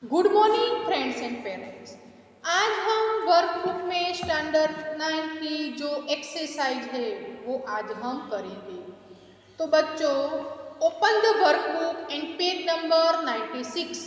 Good morning friends and parents. आज हम workbook में स्टैंडर्ड 9 की जो एक्सरसाइज है वो आज हम करेंगे। तो बच्चों, open the workbook and page number 96।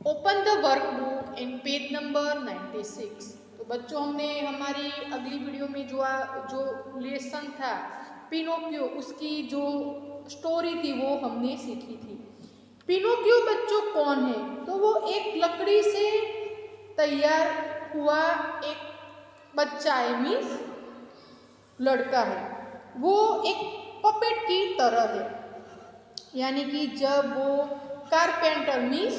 Open the workbook and page number 96। तो बच्चों, हमने हमारी अगली वीडियो में जो लेसन था पिनोकियो, उसकी जो स्टोरी थी वो हमने सीखी थी। पिनोकियो बच्चों कौन है? तो वो एक लकड़ी से तैयार हुआ एक बच्चा है, मीन्स लड़का है। वो एक पपेट की तरह है, यानी कि जब वो carpenter means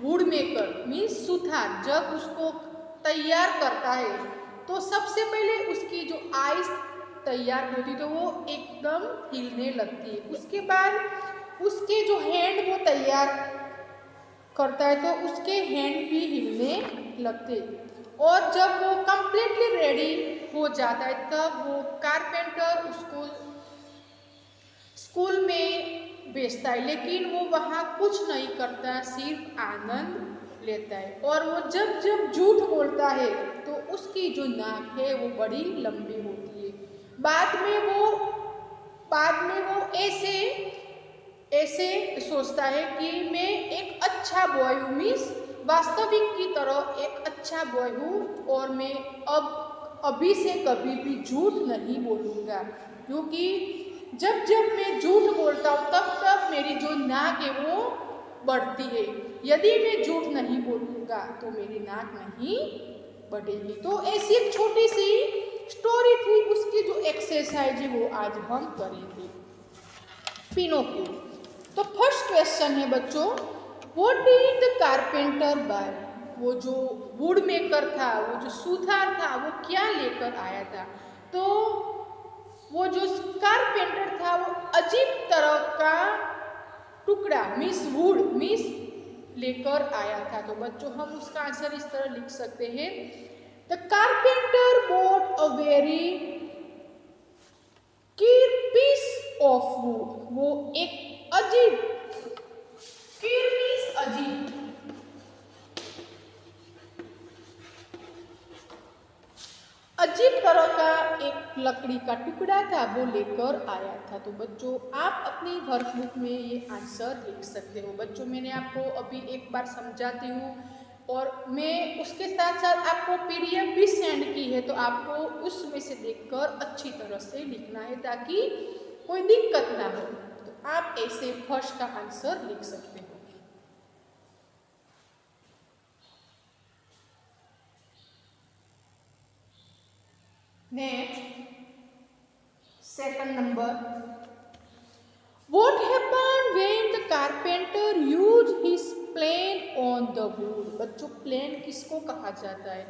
would maker means Suthar जब उसको तैयार करता है तो सबसे पहले उसकी जो आइस तैयार होती तो वो एकदम हिलने लगती है। उसके बाद उसके जो हैंड वो तैयार करता है तो उसके हैंड भी हिलने लगते। और जब वो कंप्लीटली रेडी हो जाता है तब वो कारपेंटर उसको स्कूल में भेजता है, लेकिन वो वहाँ कुछ नहीं करता, सिर्फ आनंद लेता है। और वो जब जब झूठ बोलता है तो उसकी जो नाक है वो बड़ी लंबी होती है। बाद में वो ऐसे सोचता है कि मैं एक अच्छा बॉय हूँ, मीन्स वास्तविक की तरह एक अच्छा बॉय हूँ और मैं अब अभी से कभी भी झूठ नहीं बोलूँगा, क्योंकि जब जब मैं झूठ बोलता हूँ तब तब मेरी जो नाक है वो बढ़ती है। यदि मैं झूठ नहीं बोलूँगा तो मेरी नाक नहीं बढ़ेगी। तो ऐसी एक छोटी सी स्टोरी थी, उसकी जो एक्सरसाइज है वो आज हम करेंगे। पिनोकियो। तो फर्स्ट क्वेश्चन है बच्चों, what did the carpenter buy? वो जो वुड मेकर था, वो जो सुथार था, वो क्या लेकर आया था? तो वो जो कारपेंटर था वो अजीब तरह का टुकड़ा मीन्स वुड मीन्स लेकर आया था। तो बच्चों, हम उसका आंसर इस तरह लिख सकते हैं, the carpenter bought a very piece of wood. वो एक अजीब अजीब तरह का एक लकड़ी का टुकड़ा था, वो लेकर आया था। तो बच्चों, आप अपनी वर्कबुक में ये आंसर लिख सकते हो। बच्चों, मैंने आपको अभी एक बार समझाती हूँ और मैं उसके साथ साथ आपको पीडीएफ भी सेंड की है, तो आपको उसमें से देखकर अच्छी तरह से लिखना है ताकि कोई दिक्कत ना हो। तो आप ऐसे फर्स्ट का आंसर लिख सकते हो। Next, second number, what happened when the carpenter used his plane on the wood? बच्चों, प्लेन किसको कहा जाता है?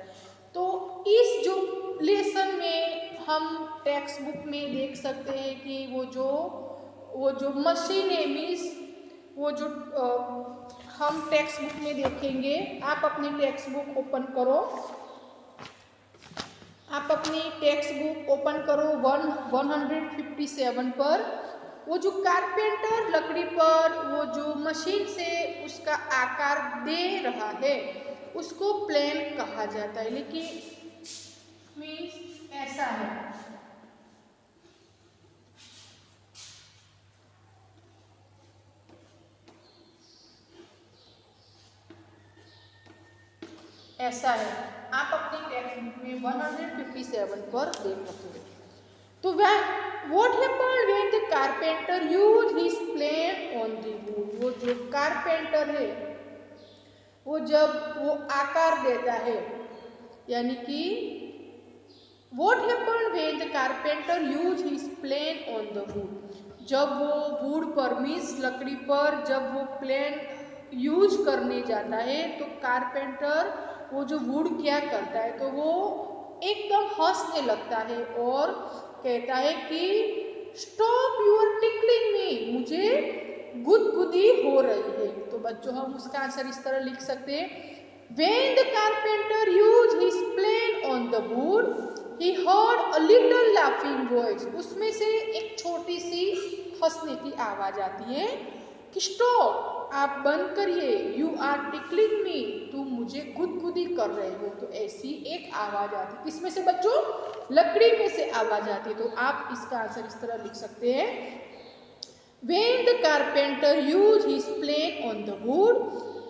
तो इस जो लेसन में हम टेक्स्ट बुक में देख सकते हैं कि वो जो मशीन है मीन्स वो जो हम टेक्स्ट बुक में देखेंगे। आप अपनी टेक्स्ट बुक ओपन करो, आप अपनी टेक्स्ट बुक ओपन करो 157 पर। वो जो कारपेंटर लकड़ी पर वो जो मशीन से उसका आकार दे रहा है उसको प्लेन कहा जाता है, लेकिन मीन्स ऐसा है। ऐसा है, आप अपनी टेक्स्ट बुक में 157 पर देख सकते हो। तो what happened when the carpenter use his plane on the wood? वो जो कारपेंटर है वो जब वो आकार देता है, यानी कि what happened when the carpenter use his plane on the wood? जब वो वुड पर मीन्स लकड़ी पर जब वो प्लेन यूज करने जाता है तो कारपेंटर वो जो वुड क्या करता है, तो वो एकदम हंसने लगता है और कहता है कि स्टॉप यूर टिकलिंग मी, मुझे गुदगुदी हो रही है। तो बच्चों, हम उसका आंसर इस तरह लिख सकते हैं, when the carpenter use his plane on the wood he heard a little laughing voice. उसमें से एक छोटी सी हंसने की आवाज आती है कि स्टॉप आप बंद करिए, यू आर टिकलिंग मी, तुम मुझे गुदगुदी कर रहे हो। तो ऐसी एक आवाज आती, किसमें से बच्चों? लकड़ी में से आवाज आती। तो आप इसका आंसर इस तरह लिख सकते हैं, When the carpenter used his plane on the wood,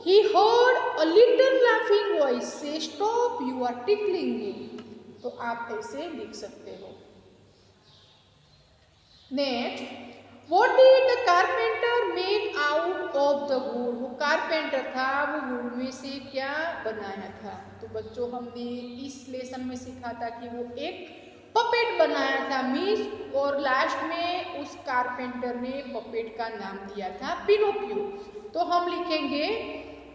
he heard a little laughing voice say, "Stop! You are tickling me." तो आप ऐसे लिख सकते हो। Next, What did the carpenter make out of the wood? वो carpenter था, वो would में से क्या बनाया था? तो बच्चों हमने इस लेसन में सीखा था कि वो एक पपेट बनाया था मिस, और लास्ट में उस कारपेंटर ने पपेट का नाम दिया था पिनोकियो। तो हम लिखेंगे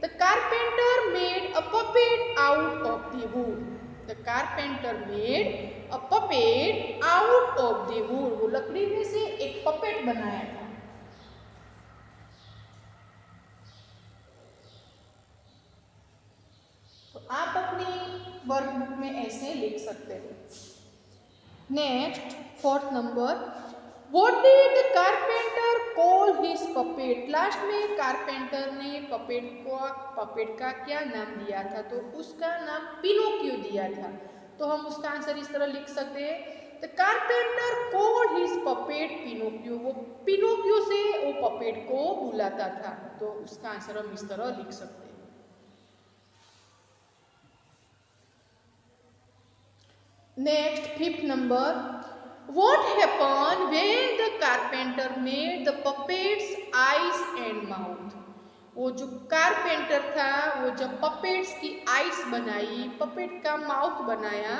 the carpenter made a puppet out of the wood. The carpenter made a puppet out of the wood. वो लकड़ी में से एक पपेट बनाया था। तो आप अपनी वर्कबुक में ऐसे लिख सकते हो। Next, fourth number, What did the carpenter call his puppet? Last में कारपेंटर ने पपेट का क्या नाम दिया था? तो उसका नाम पिनोकियो दिया था। तो हम उसका आंसर इस तरह लिख सकते हैं, the carpenter called his puppet Pinocchio. वो पिनोकियो से वो पपेट को बुलाता था। तो उसका आंसर हम इस तरह लिख सकते हैं। Next, fifth number, What happened when the carpenter made the puppets eyes and mouth? वो जो कारपेंटर था, वो जब पपेट्स की आइस बनाई, पपेट का माउथ बनाया,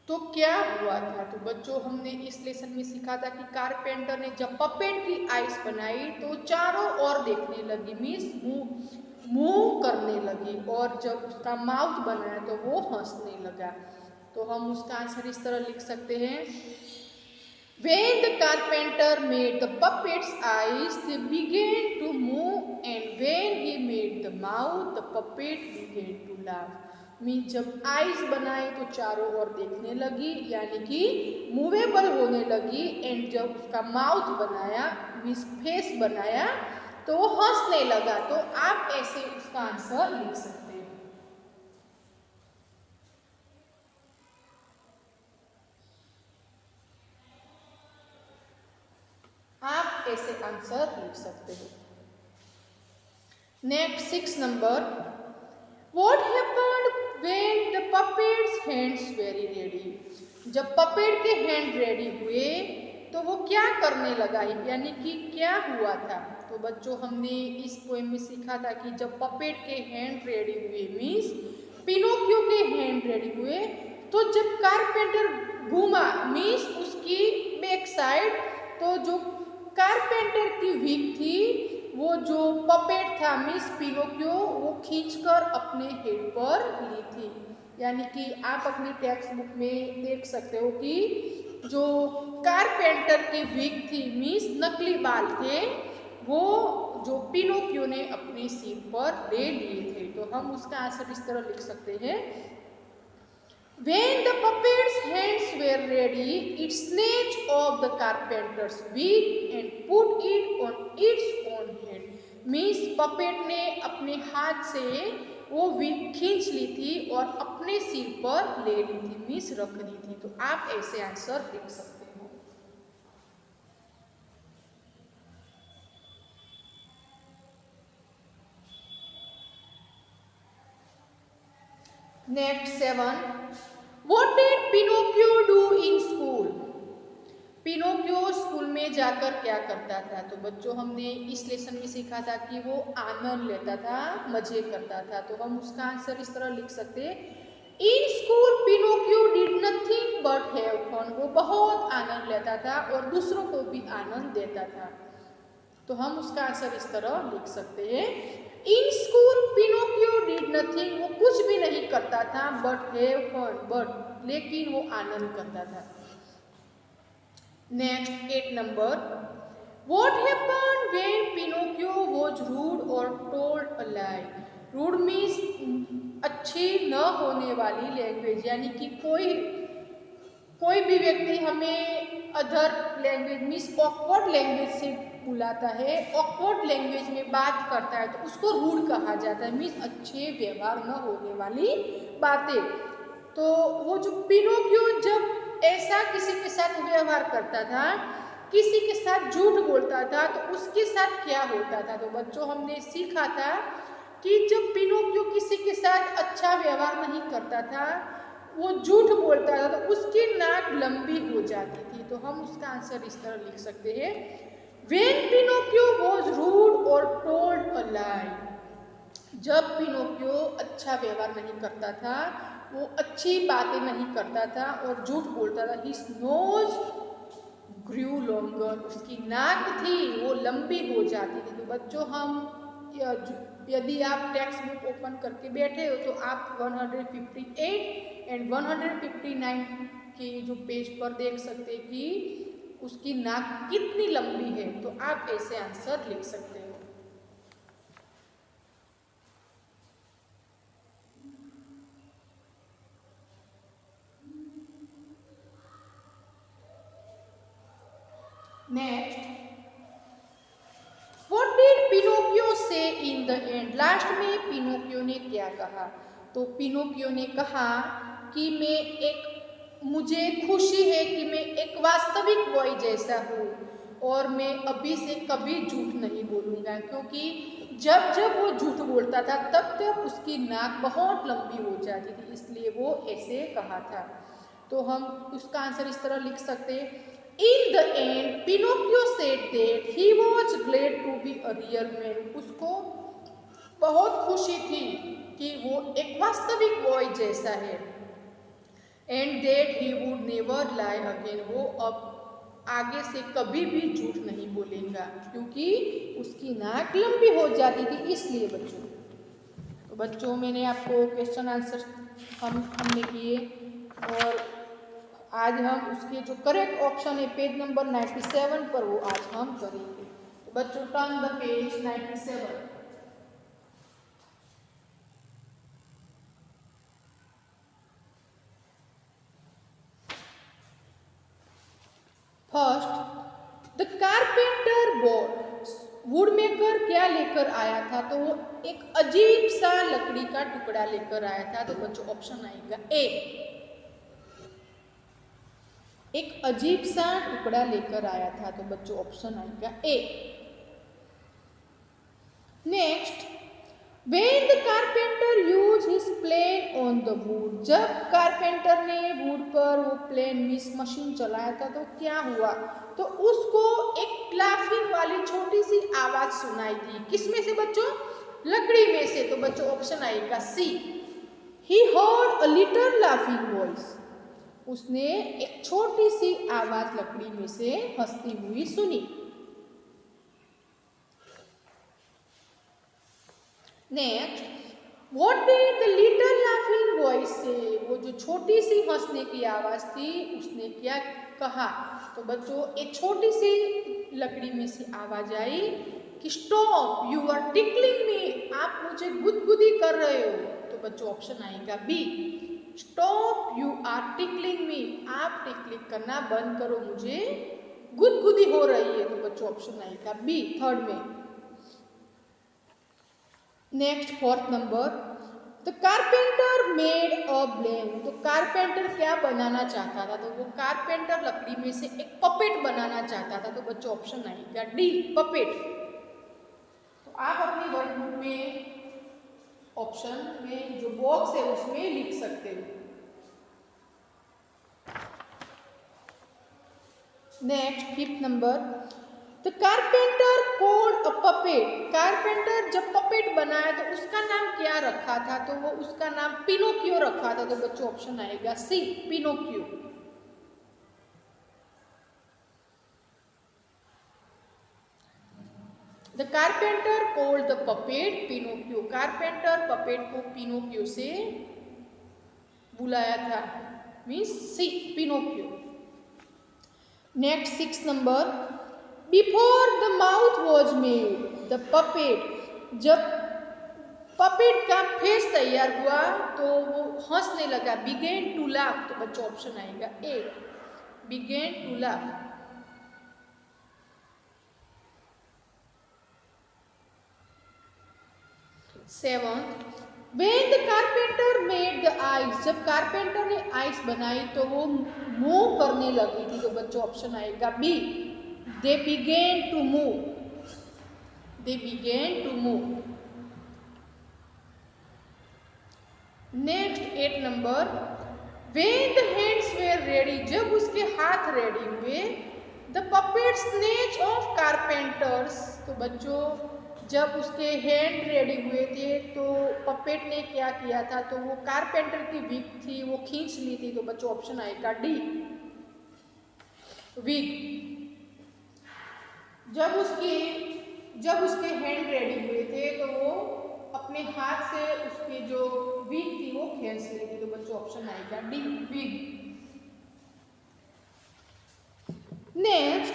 तो क्या हुआ था? तो बच्चों हमने इस लेसन में सीखा था कि कारपेंटर ने जब पपेट की आइस बनाई तो चारों ओर देखने लगी, मीन्स मुंह करने लगी, और जब उसका माउथ बनाया तो वो हंसने लगा। तो हम उसका आंसर इस तरह लिख सकते हैं, When the carpenter made the puppets' eyes, they began to move, and when he made the mouth, the puppet began to laugh. Means जब आइस बनाई तो चारों ओर देखने लगी, यानी कि मूवेबल होने लगी, एंड जब उसका माउथ बनाया, मीन्स फेस बनाया, तो वो हंसने लगा। तो आप ऐसे उसका आंसर लिख सकते हैं। आप ऐसे आंसर लिख सकते हो। Next, six number, What happened when the puppet's hands were ready? जब पपेट के हैंड रेडी हुए तो वो क्या करने लगा, यानी कि क्या हुआ था? तो बच्चों हमने इस पोएम में सीखा था कि जब पपेट के हैंड रेडी हुए, मीन्स पिनोकियो के हैंड रेडी हुए, तो जब कारपेंटर घूमा, मीन्स उसकी बैक साइड, तो जो कारपेंटर की विग थी, वो जो पपेट था मिस पिनोकियो, वो खींचकर अपने हेड पर ली थी। यानी कि आप अपनी टेक्स्ट बुक में देख सकते हो कि जो कारपेंटर की विग थी, मिस नकली बाल थे, वो जो पिनोकियो ने अपने सिर पर ले लिए थे। तो हम उसका आंसर इस तरह लिख सकते हैं, When the puppet's hands were ready, it snatched off the carpenter's wig and put it on its own head. Means puppet ने अपने हाथ से वो विग खींच ली थी और अपने सिर पर ले ली थी, मीन्स रख दी थी। तो आप ऐसे आंसर लिख सकते हो। Next, 7, What did Pinocchio do in school? Pinocchio school में जाकर क्या करता था? तो बच्चों हमने इस लेसन में सीखा था कि वो आनंद लेता था, मजे करता था। तो हम उसका आंसर इस तरह लिख सकते हैं, in school Pinocchio did nothing but have fun. वो बहुत आनंद लेता था और दूसरों को भी आनंद देता था। तो हम उसका आंसर इस तरह लिख सकते हैं, in school Pinocchio did nothing, वो कुछ भी नहीं करता था, बट हैव फन, बट लेकिन वो आनंद करता था। Next, 8 number, What happened when Pinocchio was rude or told a lie? Rude means अच्छी न होने वाली लैंग्वेज, यानी कि कोई भी व्यक्ति हमें other language means awkward language से बुलाता है, ऑकवर्ड लैंग्वेज में बात करता है तो उसको रूड कहा जाता है, मीन्स अच्छे व्यवहार न होने वाली बातें। तो वो जो पिनोकियो जब ऐसा किसी के साथ व्यवहार करता था, किसी के साथ झूठ बोलता था, तो उसके साथ क्या होता था। तो बच्चों हमने सीखा था कि जब पिनोकियो किसी के साथ अच्छा व्यवहार नहीं करता था, वो झूठ बोलता था, तो उसकी नाक लंबी हो जाती थी। तो हम उसका आंसर इस तरह लिख सकते हैं, When Pinocchio was rude or told a lie। जब पिनोकियो अच्छा व्यवहार नहीं करता था, वो अच्छी बातें नहीं करता था और झूठ बोलता था, his nose grew longer, उसकी नाक थी वो लंबी हो जाती थी। तो बच्चों हम यदि आप टेक्स्ट बुक ओपन करके बैठे हो तो आप 158 एंड 159 के जो पेज पर देख सकते हैं कि उसकी नाक कितनी लंबी है। तो आप ऐसे आंसर लिख सकते हो। Next, What did Pinocchio say in the end? Last में पिनोकियो ने क्या कहा। तो पिनोकियो ने कहा कि मुझे खुशी है कि मैं एक वास्तविक बॉय जैसा हूँ और मैं अभी से कभी झूठ नहीं बोलूँगा, क्योंकि जब जब वो झूठ बोलता था तब तक उसकी नाक बहुत लंबी हो जाती थी, इसलिए वो ऐसे कहा था। तो हम उसका आंसर इस तरह लिख सकते हैं, In the end, Pinocchio said that he was glad to be a real man। उसको बहुत खुशी थी कि वो एक वास्तविक बॉय जैसा है। And that he would never lie again। वो अब आगे से कभी भी झूठ नहीं बोलेगा, क्योंकि उसकी नाक लंबी हो जाती थी, इसलिए बच्चों। तो बच्चों मैंने आपको क्वेश्चन आंसर हमने किए और आज हम उसके जो करेक्ट ऑप्शन है पेज नंबर 97 पर वो आज हम करेंगे। तो बच्चों turn the page 97। First, the carpenter board. वुडमेकर क्या लेकर आया था। तो वो एक अजीब सा लकड़ी का टुकड़ा लेकर आया था। तो बच्चों ऑप्शन आएगा ए, एक अजीब सा टुकड़ा लेकर आया था। तो बच्चों ऑप्शन आएगा ए। Next, when the carpenter use his plane on the wood. जब कारपेंटर ने वुड पर वो प्लेन मशीन चलाया था तो क्या हुआ। तो उसको एक लाफिंग वाली छोटी सी आवाज सुनाई दी। किसमें से बच्चों, लकड़ी में से। तो बच्चों ऑप्शन आएगा सी, ही heard a little laughing voice. उसने एक छोटी सी आवाज लकड़ी में से हंसती हुई सुनी। Next, what did the little laughing voice से। वो जो छोटी सी हंसने की आवाज थी उसने क्या कहा। तो बच्चों एक छोटी सी लकड़ी में से आवाज आई कि स्टॉप, यू आर टिकलिंग मी। आप मुझे गुदगुदी कर रहे हो। तो बच्चों ऑप्शन आएगा B, stop you are tickling मी। आप टिकलिंग करना बंद करो, मुझे गुदगुदी हो रही है। तो बच्चों ऑप्शन आएगा बी, थर्ड में। Next, fourth number, the carpenter made a blank. तो कारपेंटर क्या बनाना चाहता था। तो वो कारपेंटर लकड़ी में से एक पपेट बनाना चाहता था। तो बच्चों ऑप्शन आएगा डी, पपेट। तो आप अपनी वर्कबुक में ऑप्शन में जो बॉक्स है उसमें लिख सकते हो। Next, fifth number, the carpenter called a puppet. Carpenter जब पपेट बनाया तो उसका नाम क्या रखा था। तो वो उसका नाम पिनोकियो रखा था। तो बच्चों ऑप्शन आएगा सी, Pinocchio. The carpenter called the puppet Pinocchio. Carpenter puppet को पिनोकियो से बुलाया था, means C, Pinocchio. Next, six number, before the mouth was made the puppet. जब पपेट का फेस तैयार हुआ तो वो हंसने लगा, बिगेन टू लाफ। तो बच्चों ऑप्शन आएगा ए, begin to laugh. 7th, when the carpenter made the eyes, जब कारपेंटर ने आइस बनाई तो वो मूव करने लगी थी। तो बच्चों ऑप्शन आएगा B, they began to move, they began to move। Next 8 नंबर, when the hands were ready, जब उसके हाथ रेडी हुए, the puppet snatch of carpenters, तो बच्चों जब उसके हैंड रेडी हुए थे तो पपेट ने क्या किया था, तो वो कारपेंटर की विग थी वो खींच ली थी। तो बच्चों ऑप्शन आएगा डी, विग। जब उसके हैंड रेडी हुए थे तो वो अपने हाथ से उसकी जो विग थी वो खींच ली थी। तो बच्चों ऑप्शन आएगा D, wig. Next,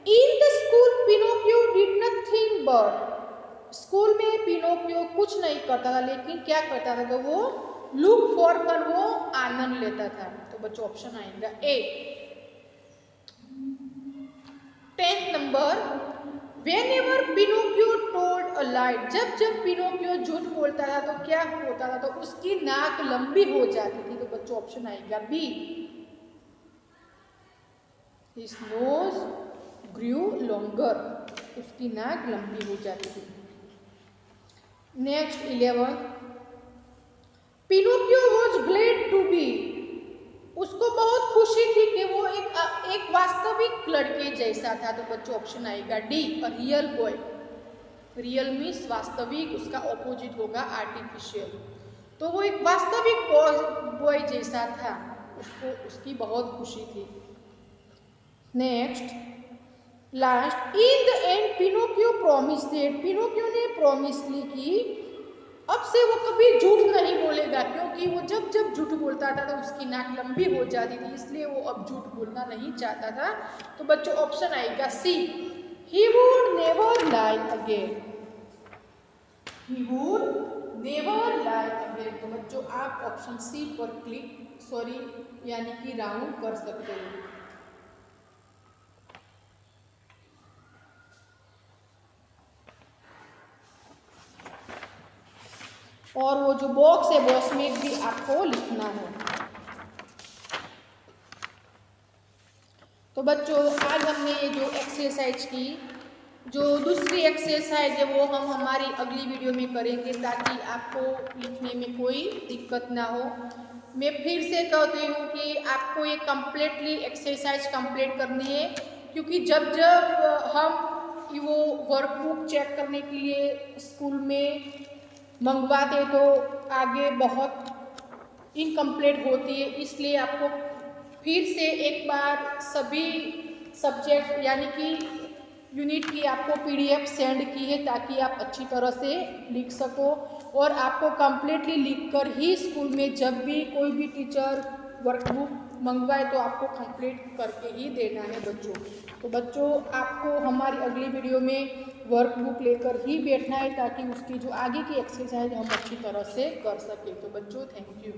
in the school Pinocchio did nothing but, school में पिनोकियो कुछ नहीं करता था लेकिन क्या करता था, तो वो लुक फॉर फन, वो आनंद लेता था। तो बच्चों ऑप्शन आएगा ए। 10th number, whenever Pinocchio told अ लाई, जब पिनोकियो झूठ बोलता था तो क्या होता था, तो उसकी नाक लंबी हो जाती थी। तो बच्चों ऑप्शन आएगा B, his nose grew longer, उसकी नाक लंबी हो जाती थी। Next 11, Pinocchio was glad to be, उसको बहुत खुशी थी कि वो एक वास्तविक लड़के जैसा था। तो बच्चों ऑप्शन आएगा D, a real boy. Real means वास्तविक, उसका ऑपोजिट होगा आर्टिफिशियल। तो वो एक वास्तविक बॉय जैसा था, उसको उसकी बहुत खुशी थी। Next last, in the end Pinocchio promise that, Pinocchio ने प्रॉमिस ली कि अब से वो कभी झूठ नहीं बोलेगा, क्योंकि वो जब झूठ बोलता था तो उसकी नाक लंबी हो जाती थी, इसलिए वो अब झूठ बोलना नहीं चाहता था। तो बच्चों ऑप्शन आएगा सी, he would never lie again, he would never lie again. तो बच्चों आप ऑप्शन सी पर यानी कि राउंड कर सकते हो। और वो जो बॉक्स है बॉक्स में भी आपको लिखना है। तो बच्चों आज हमने ये जो एक्सरसाइज की, जो दूसरी एक्सरसाइज है वो हम हमारी अगली वीडियो में करेंगे ताकि आपको लिखने में कोई दिक्कत ना हो। मैं फिर से कहती हूँ कि आपको ये कम्प्लीटली एक्सरसाइज कंप्लीट करनी है, क्योंकि जब हम वो वर्कबुक चेक करने के लिए स्कूल में मंगवाते तो आगे बहुत इनकम्प्लीट होती है, इसलिए आपको फिर से एक बार सभी सब्जेक्ट यानी कि यूनिट की आपको PDF सेंड की है ताकि आप अच्छी तरह से लिख सको, और आपको कम्प्लीटली लिखकर ही स्कूल में जब भी कोई भी टीचर वर्कबुक मंगवाए तो आपको कंप्लीट करके ही देना है बच्चों। तो बच्चों आपको हमारी अगली वीडियो में वर्कबुक लेकर ही बैठना है ताकि उसकी जो आगे की एक्सरसाइज हम अच्छी तरह से कर सकें। तो बच्चों थैंक यू।